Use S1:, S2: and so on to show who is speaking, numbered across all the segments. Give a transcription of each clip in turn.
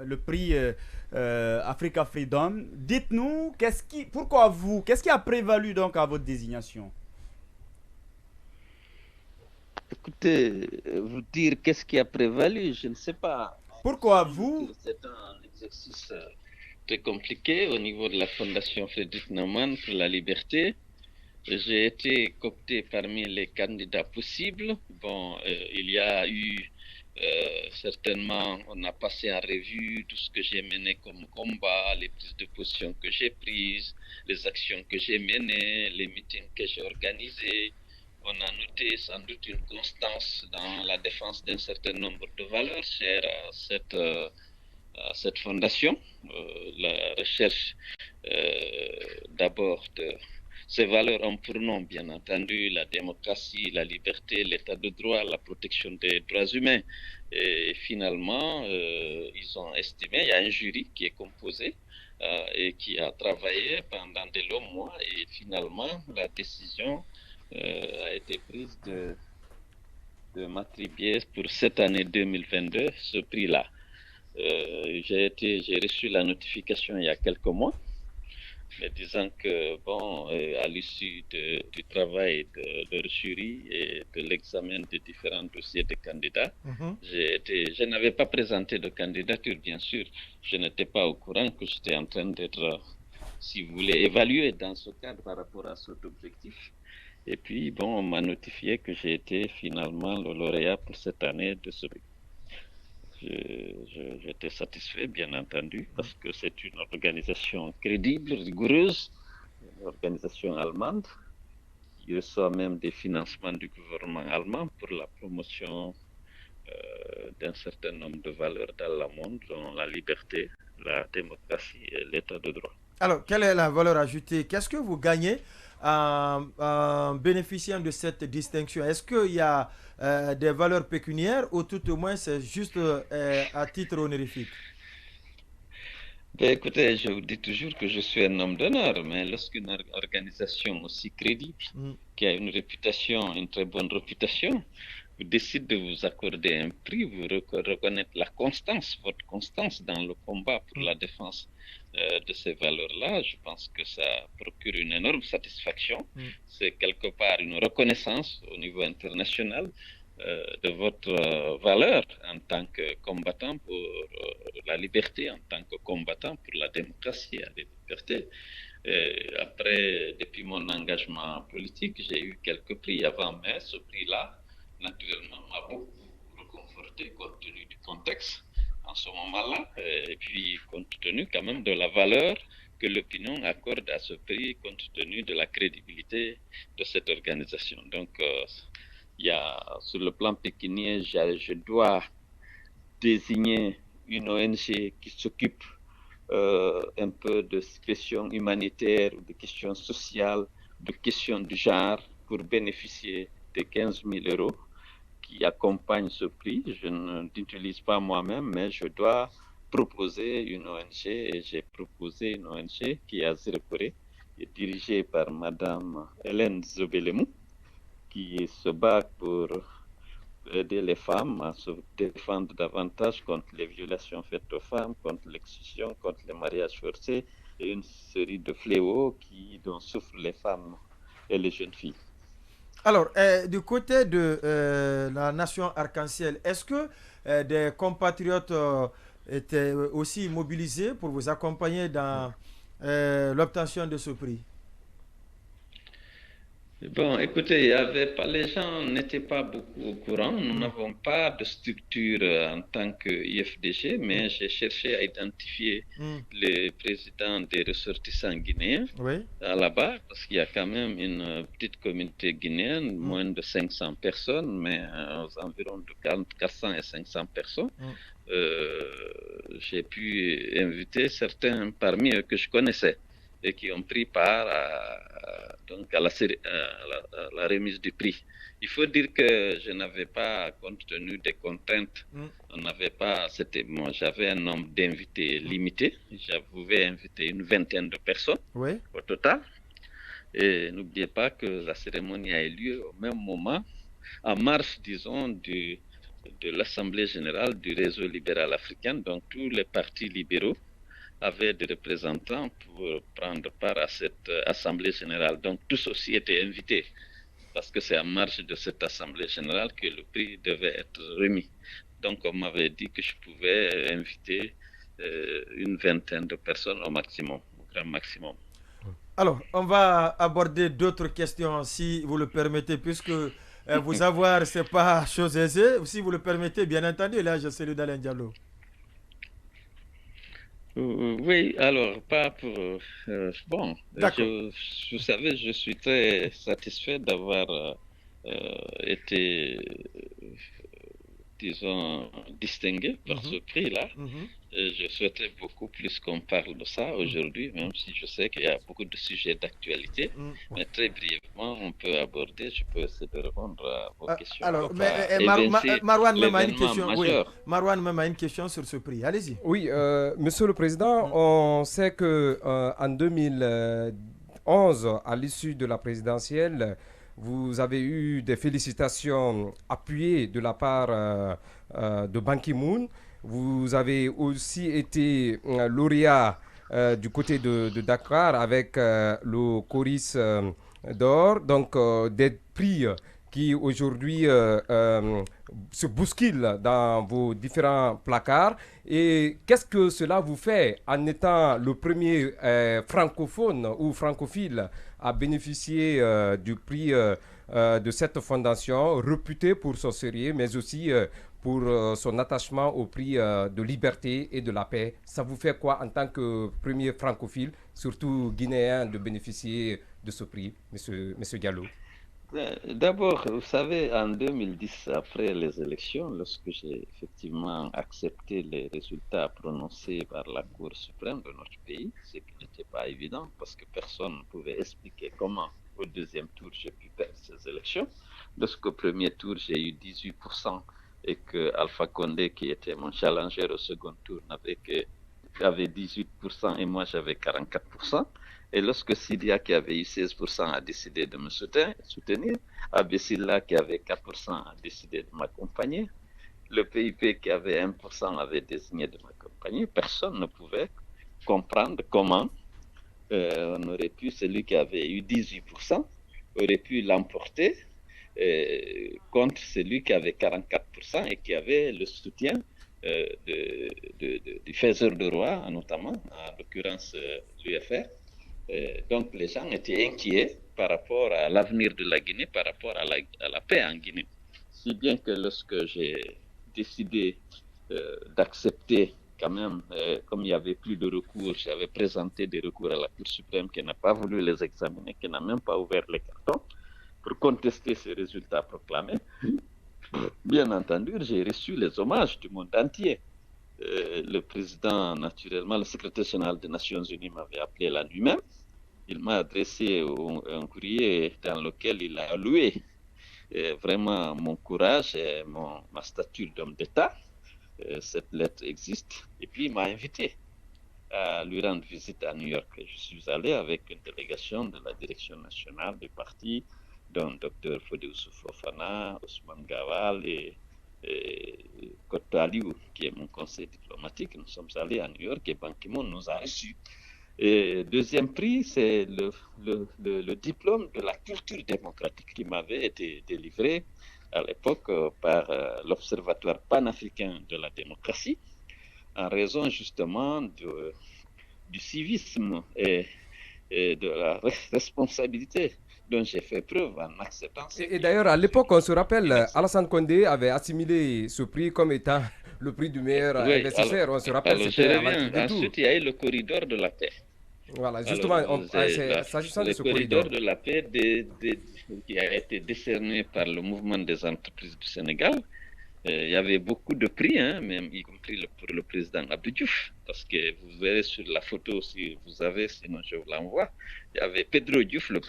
S1: le prix Africa Freedom. Dites-nous, qu'est-ce qui a prévalu donc à votre désignation?
S2: Écoutez, vous dire qu'est-ce qui a prévalu, je ne sais pas. Il
S1: Pourquoi
S2: semble que
S1: vous?
S2: c'est un exercice très compliqué au niveau de la Fondation Frédéric Naumann pour la liberté. J'ai été coopté parmi les candidats possibles. Bon, il y a eu certainement, on a passé en revue tout ce que j'ai mené comme combat, les prises de position que j'ai prises, les actions que j'ai menées, les meetings que j'ai organisés. On a noté sans doute une constance dans la défense d'un certain nombre de valeurs chères à cette fondation. La recherche d'abord de ces valeurs ont pour nom, bien entendu, la démocratie, la liberté, l'état de droit, la protection des droits humains. Et finalement, ils ont estimé, il y a un jury qui est composé et qui a travaillé pendant de longs mois et finalement, la décision a été prise de m'attribuer pour cette année 2022 ce prix-là. J'ai reçu la notification il y a quelques mois, mais disant que, bon, à l'issue du travail de jury et de l'examen des différents dossiers des candidats,
S1: Mhm.
S2: je n'avais pas présenté de candidature, bien sûr. Je n'étais pas au courant que j'étais en train d'être, si vous voulez, évalué dans ce cadre par rapport à cet objectif. Et puis, bon, on m'a notifié que j'ai été finalement le lauréat pour cette année de ce prix. J'étais satisfait, bien entendu, parce que c'est une organisation crédible, rigoureuse, une organisation allemande qui reçoit même des financements du gouvernement allemand pour la promotion d'un certain nombre de valeurs dans le monde, dont la liberté, la démocratie et l'état de droit.
S1: Alors, quelle est la valeur ajoutée? Qu'est-ce que vous gagnez en bénéficiant de cette distinction? Est-ce qu'il y a des valeurs pécuniaires ou tout au moins c'est juste à titre honorifique?
S2: Ben, écoutez, je vous dis toujours que je suis un homme d'honneur, mais lorsqu'une organisation aussi crédible,
S1: Mm.
S2: qui a une réputation, une très bonne réputation, vous décide de vous accorder un prix, vous reconnaître la constance, votre constance dans le combat pour
S1: Mm.
S2: la défense de ces valeurs-là, je pense que ça procure une énorme satisfaction.
S1: Mm.
S2: C'est quelque part une reconnaissance au niveau international de votre valeur en tant que combattant pour la liberté, en tant que combattant pour la démocratie et la liberté. Après, depuis mon engagement politique, j'ai eu quelques prix avant, mais ce prix-là, naturellement, m'a beaucoup reconforté compte tenu du contexte en ce moment-là, et puis compte tenu quand même de la valeur que l'opinion accorde à ce prix, compte tenu de la crédibilité de cette organisation. Donc, il y a, sur le plan pécunier, je dois désigner une ONG qui s'occupe un peu de questions humanitaires, de questions sociales, de questions du genre pour bénéficier de 15 000 euros qui accompagnent ce prix. Je n'utilise pas moi-même, mais je dois proposer une ONG et j'ai proposé une ONG qui est à Zérekoré, qui est dirigée par Madame Hélène Zobelemou, qui se bat pour aider les femmes à se défendre davantage contre les violations faites aux femmes, contre l'excision, contre les mariages forcés et une série de fléaux dont souffrent les femmes et les jeunes filles.
S1: Alors, du côté de la nation arc-en-ciel, est-ce que des compatriotes étaient aussi mobilisés pour vous accompagner dans l'obtention de ce prix?
S2: Bon, écoutez, il y avait pas, les gens n'étaient pas beaucoup au courant. Nous
S1: Mm.
S2: n'avons pas de structure en tant que IFDG,
S1: Mm.
S2: mais j'ai cherché à identifier
S1: Mm.
S2: les présidents des ressortissants guinéens
S1: Oui.
S2: là-bas, parce qu'il y a quand même une petite communauté guinéenne,
S1: Mm.
S2: moins de 500 personnes, mais aux environs de 400 et 500 personnes.
S1: Mm.
S2: J'ai pu inviter certains parmi eux que je connaissais et qui ont pris part donc à la remise du prix. Il faut dire que je n'avais pas, compte tenu des contraintes,
S1: Mm.
S2: on n'avait pas, c'était moi, j'avais un nombre d'invités
S1: Mm.
S2: limité. Je pouvais inviter une vingtaine de personnes
S1: Oui.
S2: au total. Et n'oubliez pas que la cérémonie a eu lieu au même moment, en marge, disons, de l'Assemblée générale du réseau libéral africain. Donc tous les partis libéraux avaient des représentants pour prendre part à cette Assemblée générale. Donc tous aussi étaient invités, parce que c'est en marge de cette Assemblée générale que le prix devait être remis. Donc on m'avait dit que je pouvais inviter une vingtaine de personnes au maximum, au grand maximum.
S1: Alors, on va aborder d'autres questions, si vous le permettez, puisque vous avoir, ce n'est pas chose aisée. Si vous le permettez, bien entendu, là, je salue d'Alain Diallo.
S2: Oui, alors, pas pour... bon,
S1: D'accord.
S2: vous savez, je suis très satisfait d'avoir été, disons, distingué par ce
S1: Mhm,
S2: prix-là.
S1: mhm,
S2: Je souhaiterais beaucoup plus qu'on parle de ça aujourd'hui, même si je sais qu'il y a beaucoup de sujets d'actualité.
S1: mhm.
S2: Mais très brièvement, on peut aborder, je peux essayer de répondre à vos questions,
S1: Alors,
S2: pour
S1: mais,
S2: pas évincer
S1: Marwan même a une
S2: l'événement
S1: question. Oui,
S2: majeur.
S1: Marwan même a une question sur ce prix. Allez-y.
S3: Oui, Monsieur le Président,
S1: Mm,
S3: on sait que en 2011, à l'issue de la présidentielle, vous avez eu des félicitations appuyées de la part de Ban Ki-moon. Vous avez aussi été lauréat du côté de Dakar avec le Coris d'or, donc des prix qui aujourd'hui se bousculent dans vos différents placards. Et qu'est-ce que cela vous fait en étant le premier francophone ou francophile à bénéficier du prix de cette fondation, réputée pour son sérieux, mais aussi pour son attachement au prix de liberté et de la paix? Ça vous fait quoi en tant que premier francophile, surtout guinéen, de bénéficier de ce prix, monsieur Diallo?
S2: D'abord, vous savez, en 2010, après les élections, lorsque j'ai effectivement accepté les résultats prononcés par la Cour suprême de notre pays, ce qui n'était pas évident parce que personne ne pouvait expliquer comment au deuxième tour j'ai pu perdre ces élections. Lorsqu'au premier tour j'ai eu 18% et que Alpha Condé, qui était mon challenger au second tour, avait 18% et moi j'avais 44%. Et lorsque Sidia, qui avait eu 16%, a décidé de me soutenir, Abessila, qui avait 4%, a décidé de m'accompagner, le PIP, qui avait 1%, avait désigné de m'accompagner, personne ne pouvait comprendre comment on aurait pu, celui qui avait eu 18%, aurait pu l'emporter contre celui qui avait 44% et qui avait le soutien du faiseur de roi, notamment, en l'occurrence l'UFR. Donc les gens étaient inquiets par rapport à l'avenir de la Guinée, par rapport à la paix en Guinée. Si bien que lorsque j'ai décidé d'accepter quand même, comme il n'y avait plus de recours, j'avais présenté des recours à la Cour suprême qui n'a pas voulu les examiner, qui n'a même pas ouvert les cartons pour contester ces résultats proclamés. Bien entendu, j'ai reçu les hommages du monde entier. Le président, naturellement, le secrétaire général des Nations Unies m'avait appelé la nuit même. Il m'a adressé un courrier dans lequel il a loué vraiment mon courage et ma stature d'homme d'État. Cette lettre existe. Et puis il m'a invité à lui rendre visite à New York. Je suis allé avec une délégation de la direction nationale du parti, dont Dr Fodé Fofana, Ousmane Gawal et Koto Aliou, qui est mon conseiller diplomatique. Nous sommes allés à New York et Ban Ki-moon nous a reçus. Et deuxième prix, c'est le diplôme de la culture démocratique qui m'avait été délivré à l'époque par l'Observatoire panafricain de la démocratie, en raison justement du civisme et de la responsabilité dont j'ai fait preuve en acceptant ces
S3: Et
S2: prix.
S3: d'ailleurs, à l'époque, on se rappelle, Alassane Condé avait assimilé ce prix comme étant le prix du meilleur
S2: Oui,
S3: investisseur. On se rappelle,
S2: alors je
S3: c'était à
S2: reviens.
S3: l'entre-deux tours.
S2: Ensuite, il y a eu le corridor de la paix.
S3: Voilà,
S2: Alors,
S3: justement, s'agissant de
S2: le
S3: ce
S2: corridor
S3: corridor.
S2: de la paix qui a été décerné par le mouvement des entreprises du Sénégal, il y avait beaucoup de prix, hein, même y compris pour le président Abdou Diouf, parce que vous verrez sur la photo, si vous avez, sinon je vous l'envoie, il y avait Pedro Diouf, le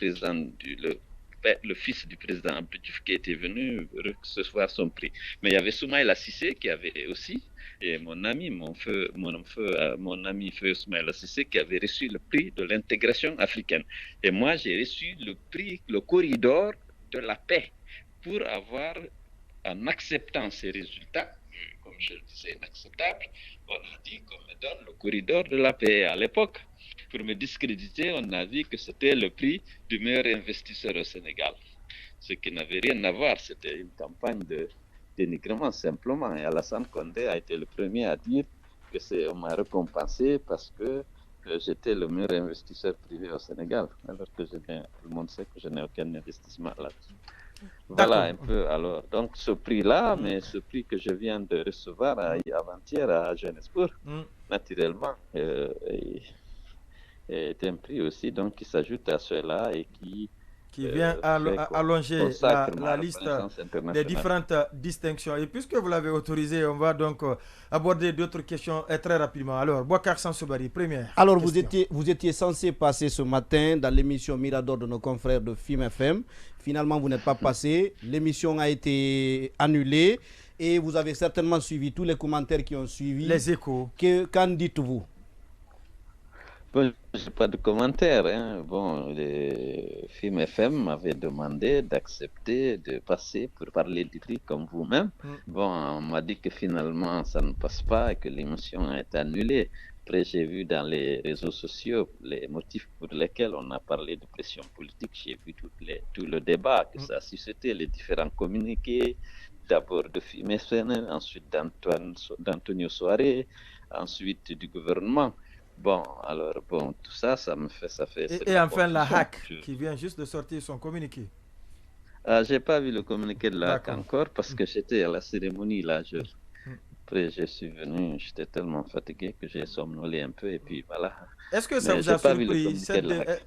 S2: fils du président Abdou Diouf, qui était venu recevoir son prix. Mais il y avait Soumaïla Cissé qui avait aussi, et mon ami Feu Soumaïla Cissé, qui avait reçu le prix de l'intégration africaine. Et moi, j'ai reçu le prix, le corridor de la paix, pour avoir en acceptant ces résultats, comme je le disais, inacceptables, on a dit qu'on me donne le corridor de la paix. À l'époque, pour me discréditer, on a dit que c'était le prix du meilleur investisseur au Sénégal. Ce qui n'avait rien à voir, c'était une campagne de dénigrement simplement. Et Alassane Condé a été le premier à dire que on m'a récompensé parce que j'étais le meilleur investisseur privé au Sénégal, alors que tout le monde sait que je n'ai aucun investissement là-dessus. Voilà un peu alors. Donc ce prix-là, mais ce prix que je viens de recevoir avant-hier à Johannesburg, naturellement, est un prix aussi donc, qui s'ajoute à ceux-là et qui
S1: vient allonger la liste des différentes distinctions. Et puisque vous l'avez autorisé, on va donc aborder d'autres questions très rapidement. Alors, Bouakar Sansobari, première.
S4: Alors, vous étiez censé passer ce matin dans l'émission Mirador de nos confrères de FIM FM. Finalement, vous n'êtes pas passé. L'émission a été annulée et vous avez certainement suivi tous les commentaires qui ont suivi.
S1: Les échos.
S4: Qu'en dites-vous?
S2: Bon, je n'ai pas de commentaire. Hein. Bon, le film FM m'avait demandé d'accepter de passer pour parler du prix comme vous-même. Bon, on m'a dit que finalement ça ne passe pas et que l'émission a été annulée. Après, j'ai vu dans les réseaux sociaux les motifs pour lesquels on a parlé de pression politique. J'ai vu tout le débat que ça a suscité, les différents communiqués. D'abord de film FM, ensuite d'Antonio Soare, ensuite du gouvernement. Bon, alors, bon, tout ça, ça fait...
S1: Et enfin, la HAC, qui vient juste de sortir son communiqué.
S2: Je n'ai pas vu le communiqué de la HAC encore, parce que j'étais à la cérémonie, là. Après, je suis venu, j'étais tellement fatigué que j'ai somnolé un peu, et puis voilà.
S1: Est-ce que ça vous a surpris?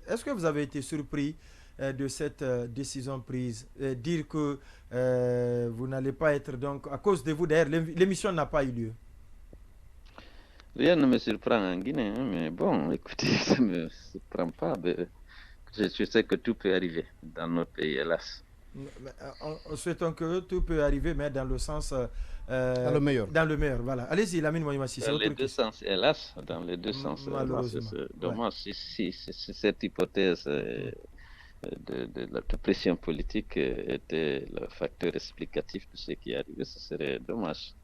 S1: Est-ce que vous avez été surpris de cette décision prise? Dire que vous n'allez pas être, donc, à cause de vous, d'ailleurs, l'émission n'a pas eu lieu.
S2: Rien ne me surprend en Guinée, hein, mais bon, écoutez, ça ne me surprend pas. Je sais que tout peut arriver dans notre pays, hélas.
S1: Souhaitons que tout peut arriver, mais dans le sens...
S4: dans le meilleur.
S1: Dans le meilleur, voilà. Allez-y, Lamine Moïmassi.
S2: Dans les deux sens, hélas. Dans les deux sens.
S1: Malheureusement.
S2: C'est dommage si cette hypothèse de pression politique était le facteur explicatif de ce qui est arrivé, ce serait dommage.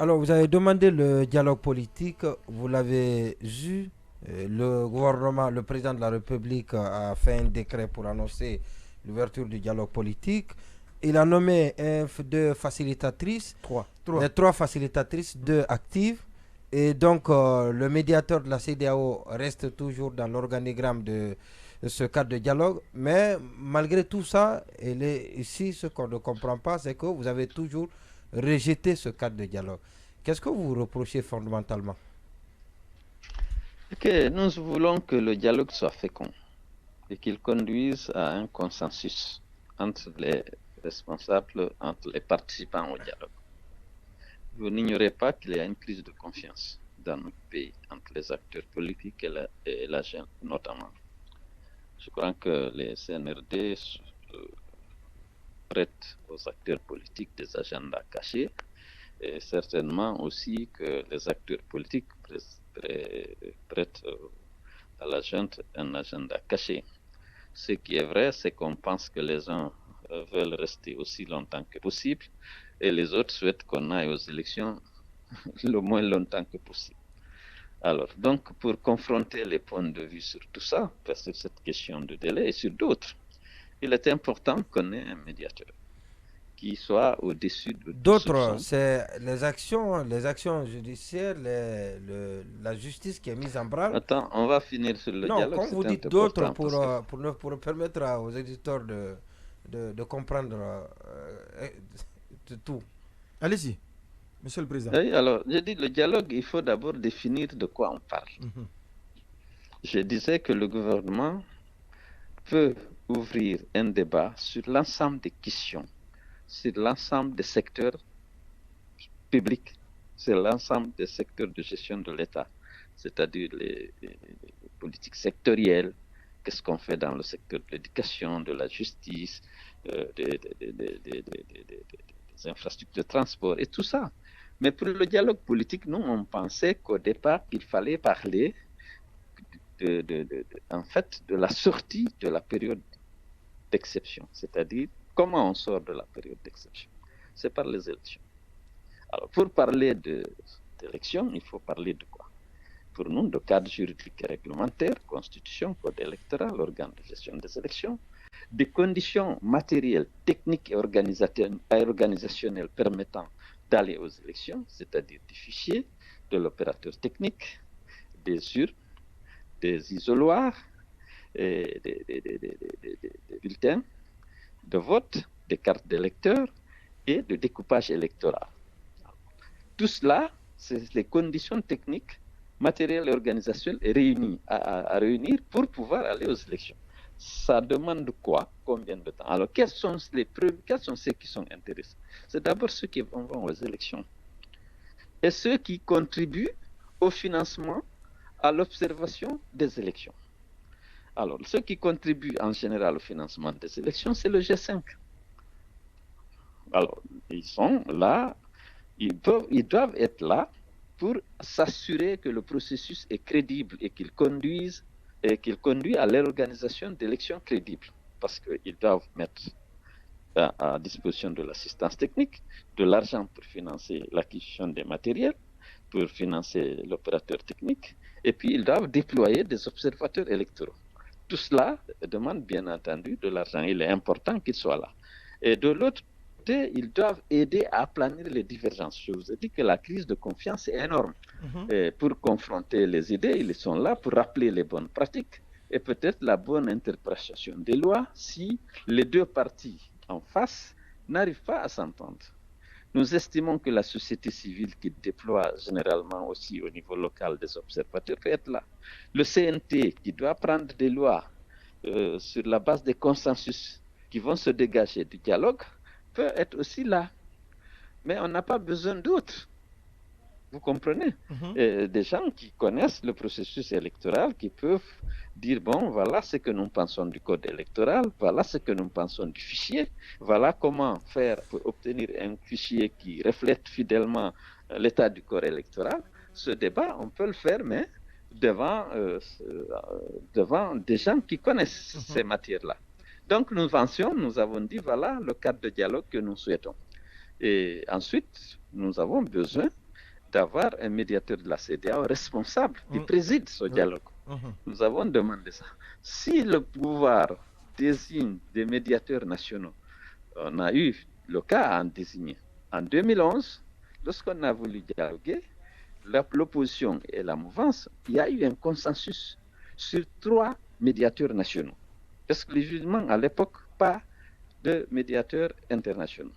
S5: Alors, vous avez demandé le dialogue politique, vous l'avez vu, le gouvernement, le président de la République a fait un décret pour annoncer l'ouverture du dialogue politique. Il a nommé deux facilitatrices, trois facilitatrices, deux actives. Et donc, le médiateur de la CEDEAO reste toujours dans l'organigramme de ce cadre de dialogue. Mais malgré tout ça, ici, ce qu'on ne comprend pas, c'est que vous avez toujours rejeter ce cadre de dialogue. Qu'est-ce que vous reprochez fondamentalement?
S2: Nous voulons que le dialogue soit fécond et qu'il conduise à un consensus entre les responsables, entre les participants au dialogue. Vous n'ignorez pas qu'il y a une crise de confiance dans notre pays entre les acteurs politiques et la jeune notamment. Je crois que les CNRD prêtent aux acteurs politiques des agendas cachés et certainement aussi que les acteurs politiques prêtent à la junte un agenda caché. Ce qui est vrai, c'est qu'on pense que les uns veulent rester aussi longtemps que possible et les autres souhaitent qu'on aille aux élections le moins longtemps que possible. Alors, donc, pour confronter les points de vue sur tout ça, parce que cette question de délai et sur d'autres, il est important qu'on ait un médiateur qui soit au-dessus de
S5: d'autres. C'est les actions judiciaires, la justice qui est mise en branle.
S2: Attends, on va finir sur le dialogue.
S5: Non, quand vous dites d'autres, pour permettre aux éditeurs de comprendre tout.
S1: Allez-y, Monsieur le Président.
S2: Oui, alors, j'ai dit le dialogue, il faut d'abord définir de quoi on parle. Je disais que le gouvernement peut ouvrir un débat sur l'ensemble des questions, sur l'ensemble des secteurs publics, sur l'ensemble des secteurs de gestion de l'État, c'est-à-dire les politiques sectorielles, qu'est-ce qu'on fait dans le secteur de l'éducation, de la justice, des infrastructures de transport et tout ça. Mais pour le dialogue politique, nous, on pensait qu'au départ, il fallait parler en fait, de la sortie de la période d'exception, c'est-à-dire comment on sort de la période d'exception. c'est par les élections. Alors, pour parler d'élections, il faut parler de quoi? Pour nous, de cadre juridique et réglementaire, constitution, code électoral, organe de gestion des élections, des conditions matérielles, techniques et organisationnelles permettant d'aller aux élections, c'est-à-dire des fichiers, de l'opérateur technique, des urnes, des isoloirs, des bulletins de vote, des cartes d'électeurs et de découpage électoral. Tout cela, c'est les conditions techniques, matérielles et organisationnelles réunies à réunir pour pouvoir aller aux élections. Ça demande quoi? Combien de temps? Alors, quels sont ceux qui sont intéressés? C'est d'abord ceux qui vont aux élections et ceux qui contribuent au financement, à l'observation des élections. Alors, ceux qui contribuent en général au financement des élections, c'est le G5. Alors, ils sont là, ils doivent être là pour s'assurer que le processus est crédible et qu'il conduit à l'organisation d'élections crédibles, parce qu'ils doivent mettre à disposition de l'assistance technique, de l'argent pour financer l'acquisition des matériels, pour financer l'opérateur technique, et puis ils doivent déployer des observateurs électoraux. Tout cela demande bien entendu de l'argent. Il est important qu'ils soient là. Et de l'autre côté, ils doivent aider à aplanir les divergences. Je vous ai dit que la crise de confiance est énorme. Et pour confronter les idées, ils sont là pour rappeler les bonnes pratiques et peut-être la bonne interprétation des lois si les deux parties en face n'arrivent pas à s'entendre. Nous estimons que la société civile qui déploie généralement aussi au niveau local des observateurs peut être là. Le CNT qui doit prendre des lois sur la base des consensus qui vont se dégager du dialogue peut être aussi là. Mais on n'a pas besoin d'autres. Vous comprenez? Des gens qui connaissent le processus électoral, qui peuvent dire, bon, voilà ce que nous pensons du code électoral, voilà ce que nous pensons du fichier, voilà comment faire pour obtenir un fichier qui reflète fidèlement l'état du corps électoral. Ce débat, on peut le faire, mais devant des gens qui connaissent ces matières-là. Donc, nous avons dit, voilà le cadre de dialogue que nous souhaitons. Et ensuite, nous avons besoin d'avoir un médiateur de la CEDEAO responsable qui préside ce dialogue. Nous avons demandé ça. Si le pouvoir désigne des médiateurs nationaux, on a eu le cas à en désigner. En 2011, lorsqu'on a voulu dialoguer, l'opposition et la mouvance, il y a eu un consensus sur 3 médiateurs nationaux. Parce que les jugements, à l'époque, pas de médiateurs internationaux.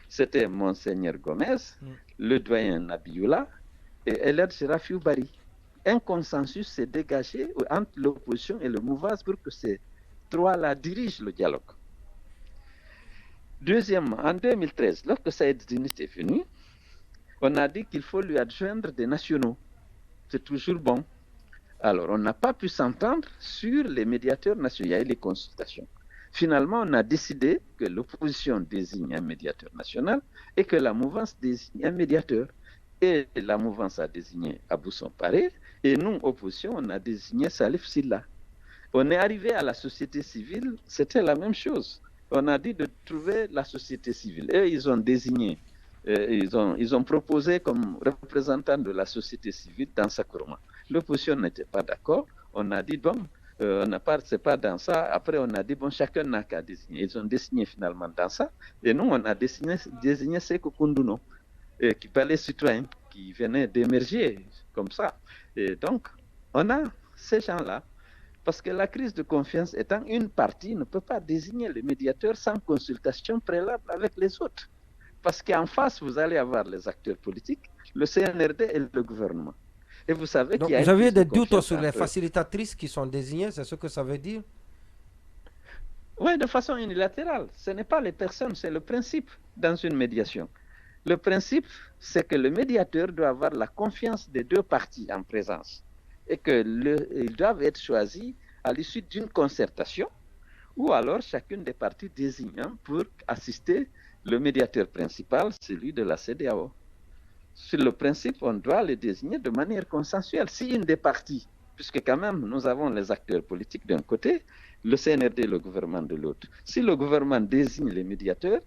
S2: C'était Monseigneur Gomez, le doyen Nabioula et El Rafiou Bari. Un consensus s'est dégagé entre l'opposition et le mouvance pour que ces 3-là dirigent le dialogue. Deuxièmement, en 2013, lorsque Saïd Zinist est venu, on a dit qu'il faut lui adjoindre des nationaux. C'est toujours bon. Alors, on n'a pas pu s'entendre sur les médiateurs nationaux. Il y a eu les consultations. Finalement, on a décidé que l'opposition désigne un médiateur national et que la mouvance désigne un médiateur. Et la mouvance a désigné Abou Somparé et nous, opposition, on a désigné Salif Silla. On est arrivé à la société civile, c'était la même chose. On a dit de trouver la société civile. Et ils ont désigné, ils ont proposé comme représentant de la société civile dans Sakourma. L'opposition n'était pas d'accord. On a dit, bon, c'est pas dans ça. Après, on a dit, bon, chacun n'a qu'à désigner. Ils ont désigné finalement dans ça. Et nous, on a désigné Sekou Koundouno, qui parlait citoyen, qui venait d'émerger comme ça. Et donc, on a ces gens-là. Parce que la crise de confiance étant une partie, ne peut pas désigner le médiateur sans consultation préalable avec les autres. Parce qu'en face, vous allez avoir les acteurs politiques, le CNRD et le gouvernement. Et vous savez qu'il y a
S5: vous avez des doutes sur les facilitatrices qui sont désignées, c'est ce que ça veut dire?
S2: Oui, de façon unilatérale. Ce n'est pas les personnes, c'est le principe dans une médiation. Le principe, c'est que le médiateur doit avoir la confiance des deux parties en présence et qu'ils doivent être choisis à l'issue d'une concertation ou alors chacune des parties désigne pour assister le médiateur principal, celui de la CEDEAO. Sur le principe, on doit les désigner de manière consensuelle. Si une des parties, puisque quand même nous avons les acteurs politiques d'un côté, le CNRD et le gouvernement de l'autre. Si le gouvernement désigne les médiateurs,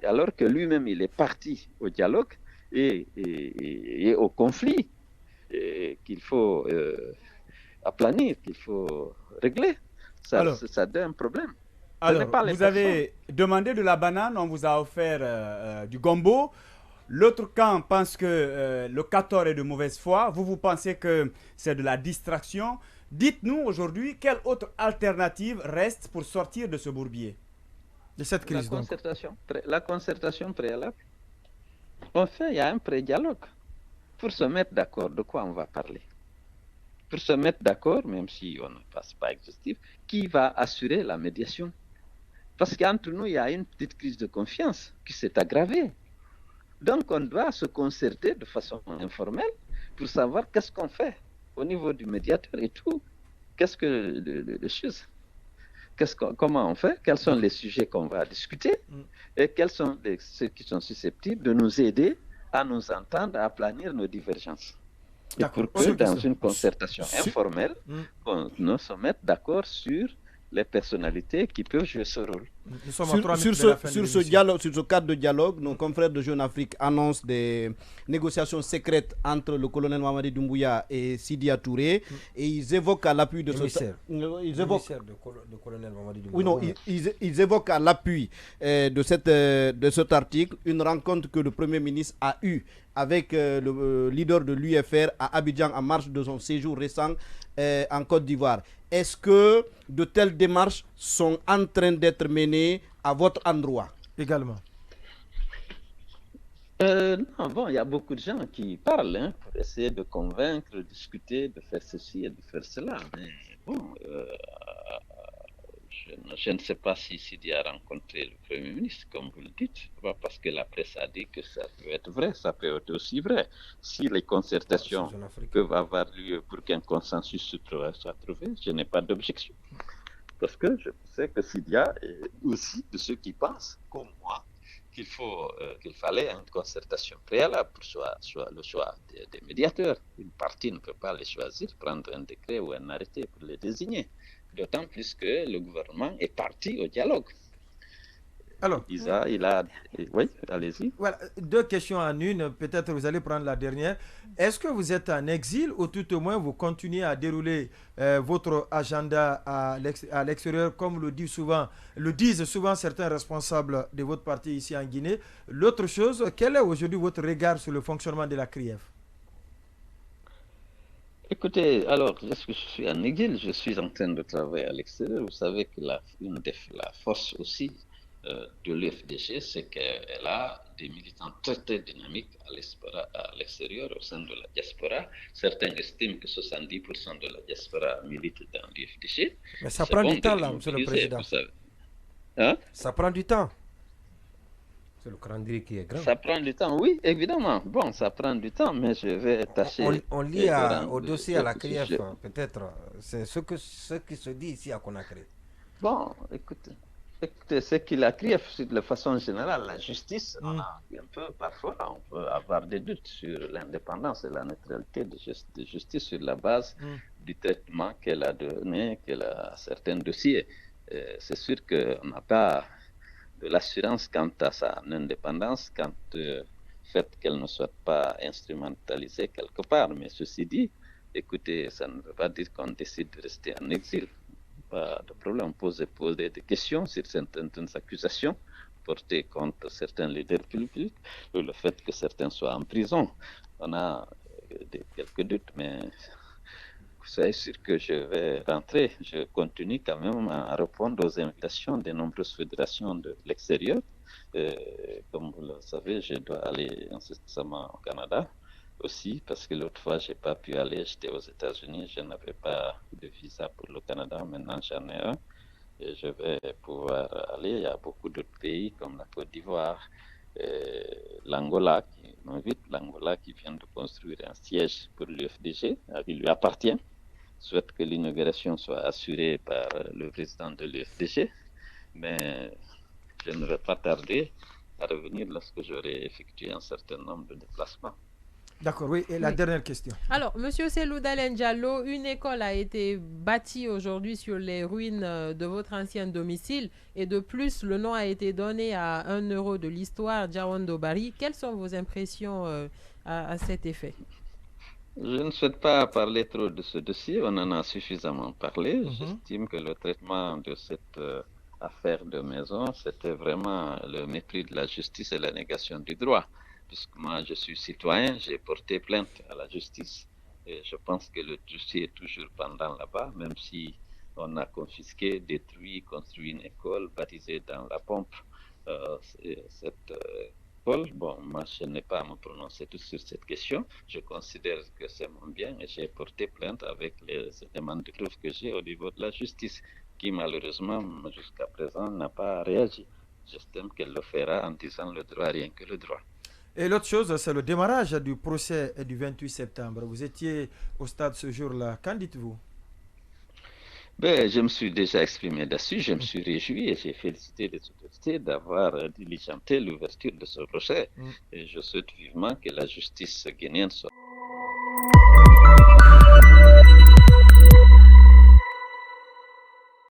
S2: alors que lui-même, il est parti au dialogue et au conflit qu'il faut aplanir, qu'il faut régler. Ça donne un problème.
S6: Alors, vous avez demandé de la banane, on vous a offert du gombo. L'autre camp pense que le 14 est de mauvaise foi. Vous pensez que c'est de la distraction. Dites-nous aujourd'hui, quelle autre alternative reste pour sortir de ce bourbier?
S1: De cette crise,
S2: la concertation préalable. Enfin, il y a un pré-dialogue. Pour se mettre d'accord, de quoi on va parler? Pour se mettre d'accord, même si on ne passe pas exhaustif, qui va assurer la médiation? Parce qu'entre nous, il y a une petite crise de confiance qui s'est aggravée. Donc, on doit se concerter de façon informelle pour savoir qu'est-ce qu'on fait au niveau du médiateur et tout. Qu'est-ce que les choses? Comment on fait? Quels sont les sujets qu'on va discuter? Et quels sont ceux qui sont susceptibles de nous aider à nous entendre, à aplanir nos divergences? Et pour que dans une concertation informelle, on se mette d'accord sur les personnalités qui peuvent jouer ce rôle.
S4: Sur ce cadre de dialogue, nos confrères de Jeune Afrique annoncent des négociations secrètes entre le colonel Mamadi Doumbouya et Sidia Touré, et ils évoquent à l'appui de ils évoquent à l'appui de cet article une rencontre que le Premier ministre a eue avec le leader de l'UFR à Abidjan en marge de son séjour récent en Côte d'Ivoire. Est-ce que de telles démarches sont en train d'être menées à votre endroit?
S1: Également.
S2: Non, bon, il y a beaucoup de gens qui parlent pour essayer de convaincre, de discuter, de faire ceci et de faire cela. Mais bon, je ne sais pas si Sidi a rencontré le Premier ministre, comme vous le dites, parce que la presse a dit que ça peut être vrai, ça peut être aussi vrai. Si les concertations peuvent avoir lieu pour qu'un consensus soit trouvé, je n'ai pas d'objection. Parce que je sais que Sidia est aussi de ceux qui pensent, comme moi, qu'il fallait une concertation préalable pour le choix des médiateurs. Une partie ne peut pas les choisir, prendre un décret ou un arrêté pour les désigner. D'autant plus que le gouvernement est parti au dialogue.
S1: Alors,
S2: oui, allez-y.
S1: Voilà, deux questions en une. Peut-être vous allez prendre la dernière. Est-ce que vous êtes en exil ou tout au moins vous continuez à dérouler votre agenda à l'extérieur, comme le disent souvent certains responsables de votre parti ici en Guinée? L'autre chose, quel est aujourd'hui votre regard sur le fonctionnement de la CRIEF?
S2: Écoutez, alors, est-ce que je suis en exil? Je suis en train de travailler à l'extérieur. Vous savez que la force aussi de l'UFDG, c'est qu'elle a des militants très, très dynamiques à l'extérieur, au sein de la diaspora. Certains estiment que 70% de la diaspora milite dans l'UFDG.
S5: Mais ça prend du temps, là, Monsieur le Président. Ça prend du temps.
S3: C'est le calendrier qui est grand.
S2: Ça prend du temps, oui, évidemment. Bon, ça prend du temps, mais je vais tâcher.
S5: On lit au dossier à la CRIEF, peut-être. C'est ce qui se dit ici à Conakry.
S2: Bon, écoutez, ce qu'il a crié de façon générale, la justice, on a un peu, parfois, on peut avoir des doutes sur l'indépendance et la neutralité de justice sur la base du traitement qu'elle a donné, à certains dossiers. C'est sûr qu'on n'a pas de l'assurance quant à sa indépendance, quant au fait qu'elle ne soit pas instrumentalisée quelque part. Mais ceci dit, écoutez, ça ne veut pas dire qu'on décide de rester en exil. Pas de problème, on pose des questions sur certaines accusations portées contre certains leaders publics, ou le fait que certains soient en prison. On a quelques doutes, mais soyez sûr que je vais rentrer. Je continue quand même à répondre aux invitations des nombreuses fédérations de l'extérieur. Comme vous le savez, je dois aller incessamment au Canada aussi, parce que l'autre fois, je n'ai pas pu aller. J'étais aux États-Unis, je n'avais pas de visa pour le Canada. Maintenant, j'en ai un et je vais pouvoir aller. Il y a beaucoup d'autres pays comme la Côte d'Ivoire, l'Angola qui m'invite, l'Angola qui vient de construire un siège pour l'UFDG, il lui appartient. Souhaite que l'inauguration soit assurée par le président de l'UFDG, mais je ne vais pas tarder à revenir lorsque j'aurai effectué un certain nombre de déplacements.
S1: D'accord, oui. Et la dernière question.
S7: Alors, Monsieur Seloudalen Diallo, une école a été bâtie aujourd'hui sur les ruines de votre ancien domicile et de plus, le nom a été donné à un euro de l'histoire, Diawando Bari. Quelles sont vos impressions à cet effet?
S2: Je ne souhaite pas parler trop de ce dossier, on en a suffisamment parlé. J'estime que le traitement de cette affaire de maison, c'était vraiment le mépris de la justice et la négation du droit. Puisque moi, je suis citoyen, j'ai porté plainte à la justice et je pense que le dossier est toujours pendant là-bas, même si on a confisqué, détruit, construit une école baptisée dans la pompe. Cette école, bon, moi, je n'ai pas à me prononcer tout sur cette question. Je considère que c'est mon bien et j'ai porté plainte avec les demandes de preuve que j'ai au niveau de la justice, qui malheureusement, jusqu'à présent, n'a pas réagi. J'estime qu'elle le fera en disant le droit, rien que le droit.
S1: Et l'autre chose, c'est le démarrage du procès du 28 septembre. Vous étiez au stade ce jour-là. Qu'en dites-vous?
S2: Ben, je me suis déjà exprimé dessus, je me suis réjoui et j'ai félicité les autorités d'avoir diligenté l'ouverture de ce procès. Et je souhaite vivement que la justice guinéenne soit